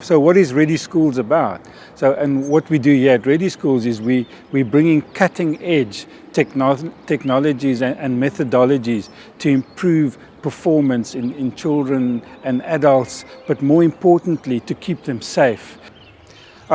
So what is ReadySchools about? And what we do here at ReadySchools is we're bringing cutting edge technologies and methodologies to improve performance in children and adults, but more importantly, to keep them safe.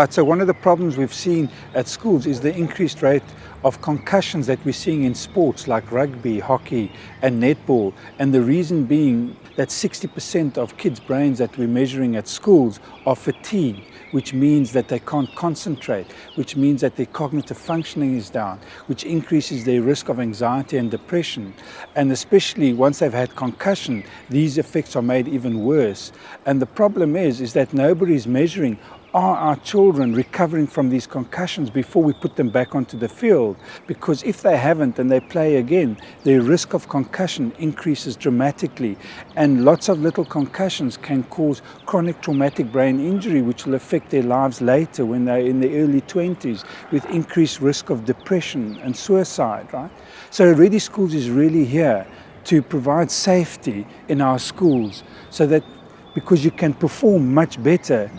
So one of the problems we've seen at schools is the increased rate of concussions that we're seeing in sports like rugby, hockey and netball. And the reason being that 60% of kids' brains that we're measuring at schools are fatigued, which means that they can't concentrate, which means that their cognitive functioning is down, which increases their risk of anxiety and depression. And especially once they've had concussion, these effects are made even worse. And the problem is that nobody's measuring, are our children recovering from these concussions before we put them back onto the field? Because if they haven't and they play again, their risk of concussion increases dramatically. And lots of little concussions can cause chronic traumatic brain injury, which will affect their lives later when they're in the early 20s, with increased risk of depression and suicide, right? So ReadySchools is really here to provide safety in our schools, so that because you can perform much better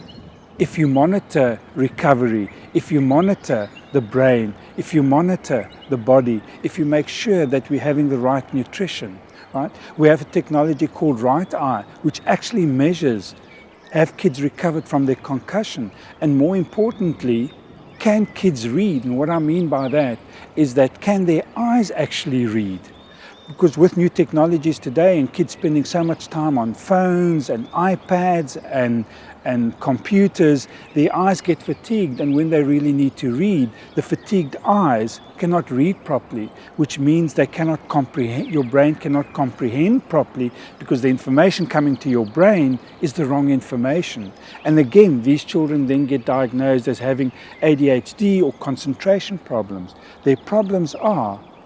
if you monitor recovery, if you monitor the brain, if you monitor the body, if you make sure that we're having the right nutrition, right? We have a technology called Right Eye, which actually measures, have kids recovered from their concussion? And more importantly, can kids read? And what I mean by that is that can their eyes actually read? Because with new technologies today and kids spending so much time on phones and iPads and computers, their eyes get fatigued, and when they really need to read, the fatigued eyes cannot read properly, which means they cannot comprehend, your brain cannot comprehend properly, because the information coming to your brain is the wrong information. And again, these children then get diagnosed as having ADHD or concentration problems. Their problems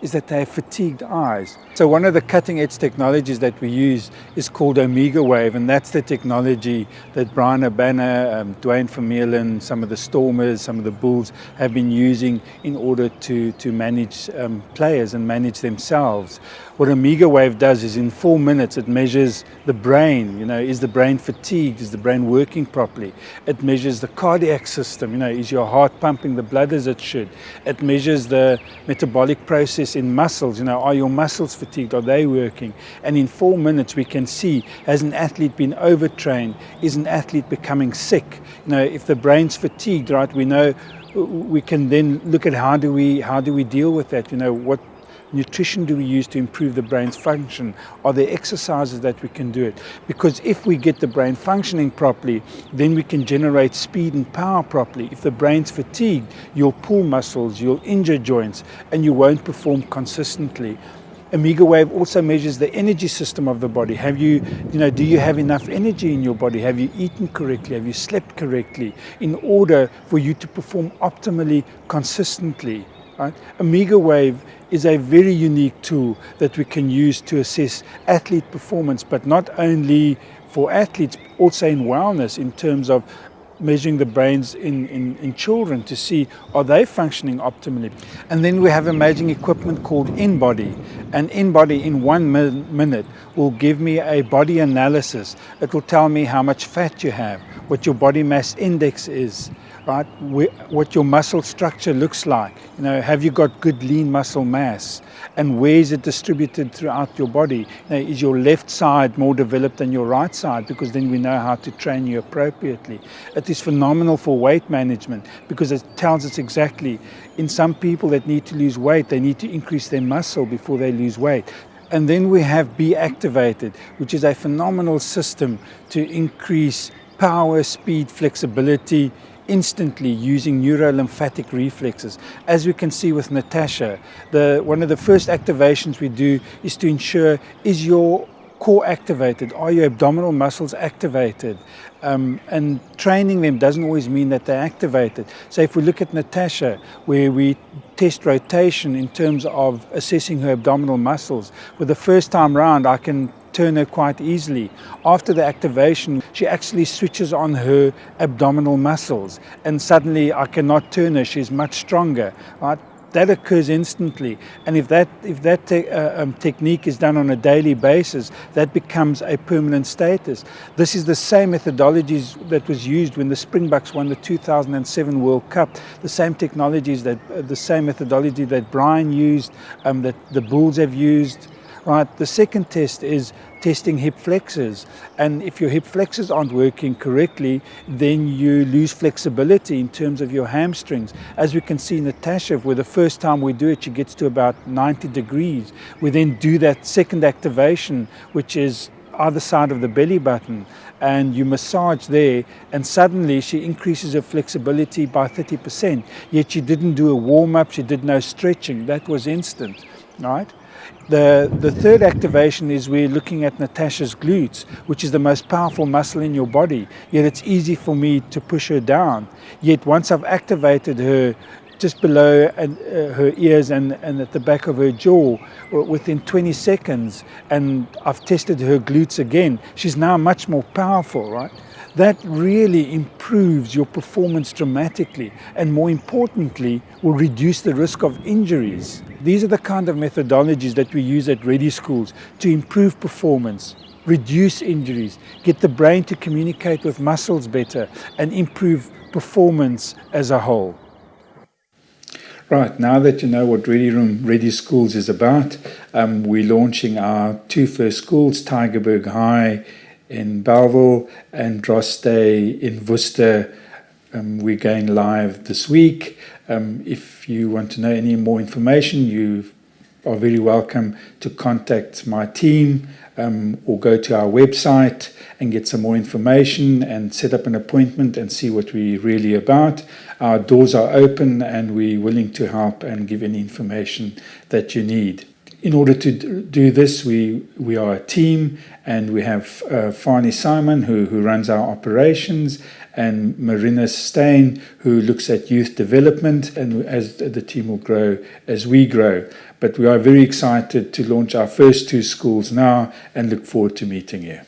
is that they have fatigued eyes. So one of the cutting edge technologies that we use is called Omega Wave, and that's the technology that Brian Urbana, Dwayne Vermeulen, some of the Stormers, some of the Bulls have been using in order to manage players and manage themselves. What Omega Wave does is in 4 minutes it measures the brain, is the brain fatigued, is the brain working properly? It measures the cardiac system, is your heart pumping the blood as it should? It measures the metabolic process in muscles, are your muscles fatigued, are they working? And in 4 minutes we can see, has an athlete been overtrained? Is an athlete becoming sick? If the brain's fatigued, right, we know we can then look at how do we deal with that? What nutrition do we use to improve the brain's function? Are there exercises that we can do it? Because if we get the brain functioning properly, then we can generate speed and power properly. If the brain's fatigued, you'll pull muscles, you'll injure joints, and you won't perform consistently. Omega Wave also measures the energy system of the body. Do you have enough energy in your body? Have you eaten correctly? Have you slept correctly? In order for you to perform optimally, consistently. Right? Omega Wave is a very unique tool that we can use to assess athlete performance, but not only for athletes, also in wellness, in terms of measuring the brains in children to see, are they functioning optimally? And then we have amazing equipment called InBody. And InBody in 1 minute will give me a body analysis. It will tell me how much fat you have, what your body mass index is, right? What your muscle structure looks like. Have you got good lean muscle mass? And where is it distributed throughout your body? Is your left side more developed than your right side? Because then we know how to train you appropriately. It is phenomenal for weight management, because it tells us exactly, in some people that need to lose weight, they need to increase their muscle before they lose weight. And then we have Be Activated, which is a phenomenal system to increase power, speed, flexibility, instantly using neurolymphatic reflexes. As we can see with Natasha, one of the first activations we do is to ensure, is your core activated? Are your abdominal muscles activated? And training them doesn't always mean that they're activated. So if we look at Natasha, where we test rotation in terms of assessing her abdominal muscles, with the first time round I can turn her quite easily. After the activation, she actually switches on her abdominal muscles, and suddenly I cannot turn her, she's much stronger, right? That occurs instantly, and if that technique is done on a daily basis, that becomes a permanent status. This is the same methodologies that was used when the Springboks won the 2007 World Cup. The same technologies the same methodology that Brian used, that the Bulls have used. Right. The second test is testing hip flexors, and if your hip flexors aren't working correctly, then you lose flexibility in terms of your hamstrings. As we can see, Natasha, where the first time we do it, she gets to about 90 degrees. We then do that second activation, which is either side of the belly button, and you massage there, and suddenly she increases her flexibility by 30%. Yet she didn't do a warm-up, she did no stretching. That was instant, right? The third activation is we're looking at Natasha's glutes, which is the most powerful muscle in your body. Yet it's easy for me to push her down. Yet once I've activated her just below her ears and at the back of her jaw within 20 seconds, and I've tested her glutes again, she's now much more powerful, right? That really improves your performance dramatically, and more importantly, will reduce the risk of injuries. These are the kind of methodologies that we use at ReadySchools to improve performance, reduce injuries, get the brain to communicate with muscles better, and improve performance as a whole. Right, now that you know what ReadyRoom ReadySchools is about, we're launching our two first schools, Tygerberg High in Bellville and Droste in Worcester. We're going live this week. If you want to know any more information, you are very welcome to contact my team or go to our website and get some more information and set up an appointment and see what we're really about. Our doors are open and we're willing to help and give any information that you need. In order to do this, we are a team, and we have Fani Simon, who runs our operations, and Marina Stein, who looks at youth development, and as the team will grow as we grow. But we are very excited to launch our first two schools now and look forward to meeting you.